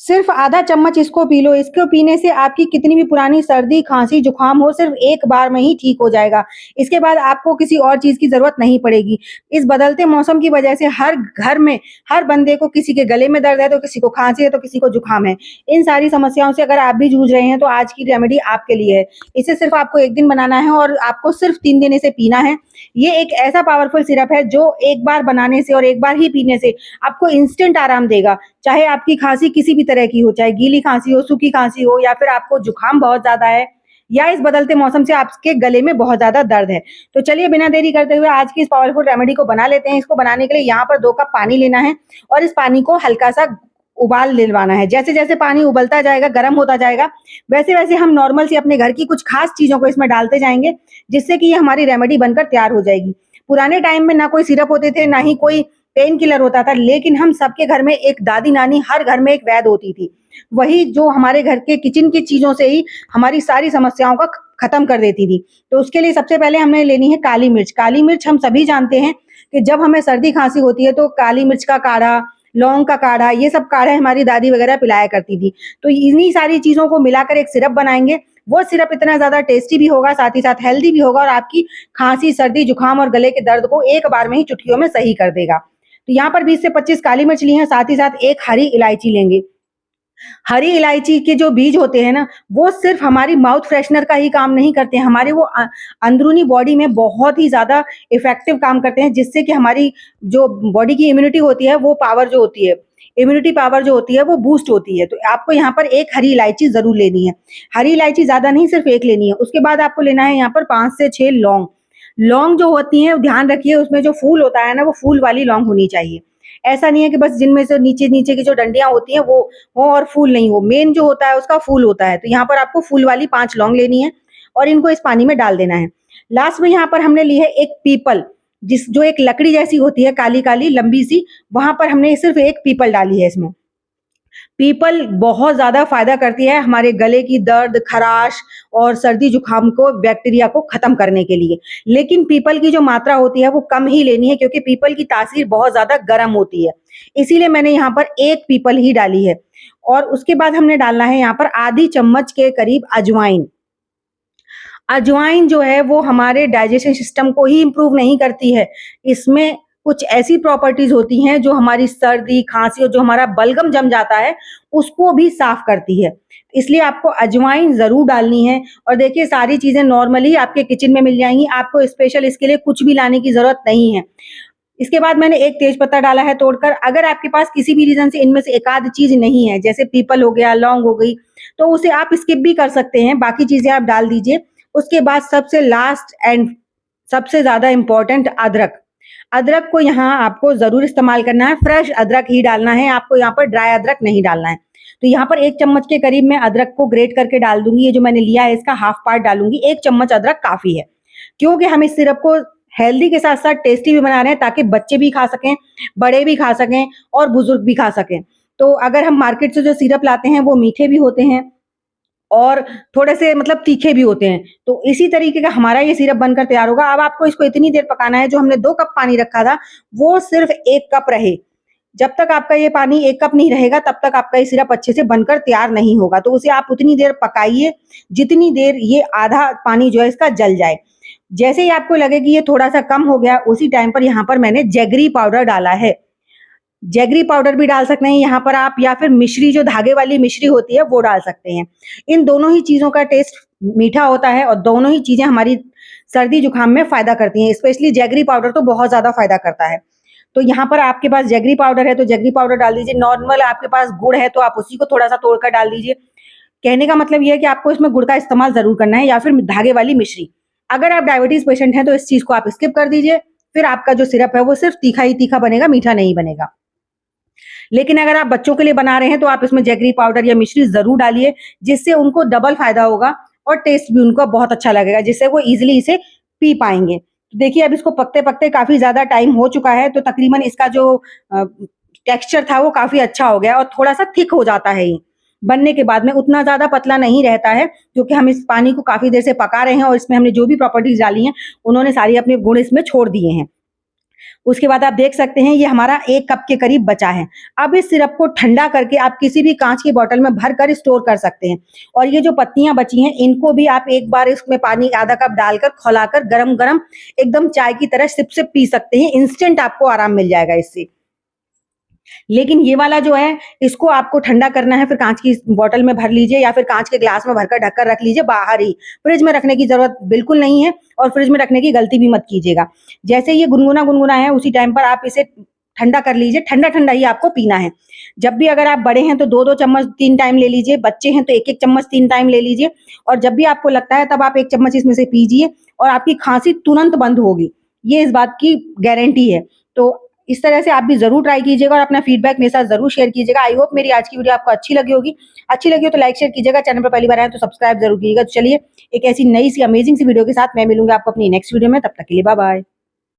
सिर्फ आधा चम्मच इसको पी लो। इसको पीने से आपकी कितनी भी पुरानी सर्दी, खाँसी, जुकाम हो सिर्फ एक बार में ही ठीक हो जाएगा। इसके बाद आपको किसी और चीज़ की ज़रूरत नहीं पड़ेगी। इस बदलते मौसम की वजह से हर घर में हर बंदे को किसी के गले में दर्द है, तो किसी को खाँसी है, तो किसी को जुकाम है। इन सारी समस्याओं से अगर आप भी जूझ रहे हैं तो आज की रेमेडी आपके लिए है। इसे सिर्फ आपको 1 दिन बनाना है और आपको सिर्फ 3 दिन इसे पीना है। ये एक ऐसा पावरफुल सिरप है जो एक बार बनाने से और एक बार ही पीने से आपको इंस्टेंट आराम देगा। चाहे आपकी खाँसी किसी भी तरह की हो, चाहे गीली खाँसी हो, सूखी खाँसी हो या फिर आपको जुकाम बहुत ज़्यादा है या इस बदलते मौसम से आपके गले में बहुत ज़्यादा दर्द है। तो चलिए बिना देरी करते हुए आज की इस पावरफुल रेमेडी को बना लेते हैं। इसको बनाने के लिए यहाँ पर 2 कप पानी लेना है और इस पानी को हल्का-सा उबाल दिलवाना है। जैसे-जैसे पानी उबलता जाएगा, गर्म होता जाएगा, वैसे-वैसे हम नॉर्मल सी अपने घर की कुछ खास चीज़ों को इसमें डालते जाएँगे, जिससे कि ये हमारी रेमेडी बनकर तैयार हो जाएगी। पुराने टाइम में ना कोई सिरप होते थे, ना ही कोई पेन किलर होता था, लेकिन हम सबके घर में एक दादी-नानी, हर घर में एक वैद्य होती थी। वही जो हमारे घर के किचन की चीज़ों से ही हमारी सारी समस्याओं का खत्म कर देती थी। तो उसके लिए सबसे पहले हमने लेनी है काली मिर्च। काली मिर्च हम सभी जानते हैं कि जब हमें सर्दी-खाँसी होती है तो काली मिर्च का काढ़ा, लौंग का काढ़ा, ये सब काढ़े हमारी दादी वगैरह पिलाया करती थी। तो इन्हीं सारी चीज़ों को मिलाकर एक सिरप बनाएँगे। वो सिरप इतना ज़्यादा टेस्टी भी होगा, साथ ही साथ हेल्दी भी होगा और आपकी खाँसी, सर्दी, जुकाम और गले के दर्द को एक बार में ही चुटकियों में सही कर देगा। तो यहाँ पर 20 से 25 काली मिर्च ली है, साथ ही साथ एक हरी इलायची लेंगे। हरी इलायची के जो बीज होते हैं ना, वो सिर्फ़ हमारी माउथ फ्रेशनर का ही काम नहीं करते हैं, हमारे वो अंदरूनी बॉडी में बहुत ही ज़्यादा इफ़ेक्टिव काम करते हैं, जिससे कि हमारी जो बॉडी की इम्यूनिटी होती है, वो पावर जो होती है, इम्यूनिटी पावर जो होती है, वो बूस्ट होती है। तो आपको यहाँ पर एक हरी इलायची ज़रूर लेनी है। हरी इलायची ज़्यादा नहीं, सिर्फ़ एक लेनी है। उसके बाद आपको लेना है यहाँ पर 5 से 6 लौंग। लौंग जो होती हैं, ध्यान रखिए उसमें जो फूल होता है ना, वो फूल वाली लौंग होनी चाहिए। ऐसा नहीं है कि बस जिनमें से नीचे-नीचे की जो डंडियाँ होती हैं, वो हो और फूल नहीं हो। मेन जो होता है उसका फूल होता है। तो यहाँ पर आपको फूल वाली 5 लौंग लेनी है और इनको इस पानी में डाल देना है। लास्ट में यहाँ पर हमने ली है एक पीपल, जो एक लकड़ी जैसी होती है काली-काली लंबी-सी, वहाँ पर हमने सिर्फ़ एक पीपल डाली है इसमें। पीपल बहुत ज़्यादा फ़ायदा करती है हमारे गले की दर्द, खराश और सर्दी-जुकाम को, बैक्टीरिया को ख़त्म करने के लिए। लेकिन पीपल की जो मात्रा होती है वो कम ही लेनी है क्योंकि पीपल की तासीर बहुत ज़्यादा गर्म होती है। इसीलिए मैंने यहाँ पर 1 पीपल ही डाली है और उसके बाद हमने डालना है यहाँ पर आधी चम्मच के करीब अजवाइन। अजवाइन जो है वो हमारे डाइजेशन सिस्टम को ही इम्प्रूव नहीं करती है। इसमें कुछ ऐसी प्रॉपर्टीज़ होती हैं जो हमारी सर्दी, खाँसी और जो हमारा बलगम जम जाता है, उसको भी साफ़ करती है। इसलिए आपको अजवाइन ज़रूर डालनी है और देखिए सारी चीज़ें नॉर्मली आपके किचन में मिल जाएँगी, आपको स्पेशल इसके लिए कुछ भी लाने की ज़रूरत नहीं है। इसके बाद मैंने एक तेजपत्ता डाला है तोड़कर, अगर आपके पास किसी भी रीज़न से इनमें से एक आध चीज़ नहीं है, जैसे पीपल हो गया, लौंग हो गई, तो उसे आप स्किप भी कर सकते हैं, बाकी चीज़ें आप डाल दीजिए। उसके बाद सबसे लास्ट एंड सबसे ज़्यादा इम्पोर्टेंट अदरक। अदरक को यहाँ आपको ज़रूर इस्तेमाल करना है, फ्रेश अदरक ही डालना है, आपको यहाँ पर ड्राई अदरक नहीं डालना है। तो यहाँ पर 1 चम्मच के करीब मैं अदरक को ग्रेट करके डाल दूँगी, ये जो मैंने लिया है इसका हाफ पार्ट डालूँगी, 1 चम्मच अदरक काफ़ी है। क्योंकि हम इस सिरप को हेल्दी के साथ-साथ टेस्टी भी बना रहे हैं ताकि बच्चे भी खा सकें, बड़े भी खा सकें और बुज़ुर्ग भी खा सकें। तो अगर हम मार्केट से जो सिरप लाते हैं वो मीठे भी होते हैं और थोड़े-से मतलब तीखे भी होते हैं। तो इसी तरीके का हमारा ये सिरप बनकर तैयार होगा। अब आपको इसको इतनी देर पकाना है, जो हमने 2 कप पानी रखा था, वो सिर्फ़ 1 कप रहे। जब तक आपका ये पानी 1 कप नहीं रहेगा, तब तक आपका ये सिरप अच्छे से बनकर तैयार नहीं होगा। तो उसे आप उतनी देर पकाइए, जितनी देर ये आधा पानी जो है इसका जल जाए। जैसे ही आपको लगे कि ये थोड़ा-सा कम हो गया, उसी टाइम पर यहाँ पर मैंने जैगरी पाउडर डाला है। जैगरी पाउडर भी डाल सकते हैं यहाँ पर आप या फिर मिश्री जो धागे वाली मिश्री होती है वो डाल सकते हैं। इन दोनों ही चीज़ों का टेस्ट मीठा होता है और दोनों ही चीज़ें हमारी सर्दी-जुकाम में फ़ायदा करती हैं। स्पेशली जैगरी पाउडर तो बहुत ज़्यादा फ़ायदा करता है। तो यहाँ पर आपके पास जैगरी पाउडर है तो जैगरी पाउडर डाल दीजिए। नॉर्मल आपके पास गुड़ है तो आप उसी को थोड़ा-सा तोड़कर डाल दीजिए। कहने का मतलब ये है कि आपको इसमें गुड़ का इस्तेमाल ज़रूर करना है या फिर धागे वाली मिश्री। अगर आप डायबिटीज़ पेशेंट हैं तो इस चीज़ को आप स्किप कर दीजिए। फिर आपका जो सिरप है वो सिर्फ़ तीखा ही तीखा बनेगा, मीठा नहीं बनेगा। लेकिन अगर आप बच्चों के लिए बना रहे हैं तो आप इसमें जैगरी पाउडर या मिश्री ज़रूर डालिए, जिससे उनको डबल फ़ायदा होगा और टेस्ट भी उनको बहुत अच्छा लगेगा, जिससे वो ईज़िली इसे पी पाएँगे। तो देखिए अब इसको पकते-पकते काफ़ी ज़्यादा टाइम हो चुका है, तो तकरीबन इसका जो अ, टेक्सचर था वो काफ़ी अच्छा हो गया और थोड़ा-सा थिक हो जाता है ये। बनने के बाद में उतना ज़्यादा पतला नहीं रहता है, क्योंकि हम इस पानी को काफ़ी देर से पका रहे हैं और इसमें हमने जो भी प्रॉपर्टीज़ डाली हैं, उन्होंने सारी अपने गुण इसमें छोड़ दिए हैं। उसके बाद आप देख सकते हैं ये हमारा 1 कप के करीब बचा है। अब इस सिरप को ठंडा करके आप किसी भी काँच की बॉटल में भरकर स्टोर कर सकते हैं और ये जो पत्तियाँ बची हैं इनको भी आप एक बार इसमें पानी आधा कप डालकर खौलाकर गरम-गरम एकदम चाय की तरह सिप-सिप पी सकते हैं। इंस्टेंट आपको आराम मिल जाएगा इससे। लेकिन ये वाला जो है, इसको आपको ठंडा करना है, फिर काँच की बॉटल में भर लीजिए या फिर काँच के ग्लास में भरकर ढक कर रख लीजिए बाहर ही। फ्रिज में रखने की ज़रूरत बिल्कुल नहीं है और फ्रिज में रखने की गलती भी मत कीजिएगा। जैसे ये गुनगुना-गुनगुना है, उसी टाइम पर आप इसे ठंडा कर लीजिए, ठंडा-ठंडा ही आपको पीना है। जब भी अगर आप बड़े हैं तो 2-2 चम्मच 3 टाइम ले लीजिए, बच्चे हैं तो 1-1 चम्मच 3 टाइम ले लीजिए और जब भी आपको लगता है तब आप 1 चम्मच इसमें से पीजिए और आपकी खाँसी तुरंत बंद होगी। ये इस बात की गारंटी है। तो इस तरह से आप भी ज़रूर ट्राई कीजिएगा और अपना फीडबैक मेरे साथ ज़रूर शेयर कीजिएगा। आई होप मेरी आज की वीडियो आपको अच्छी लगी होगी। अच्छी लगी हो तो लाइक शेयर कीजिएगा, चैनल पर पहली बार आए हैं तो सब्सक्राइब ज़रूर कीजिएगा। तो चलिए एक ऐसी नई सी अमेजिंग सी वीडियो के साथ मैं मिलूँगी आपको अपनी नेक्स्ट वीडियो में, तब तक के लिए बाय-बाय।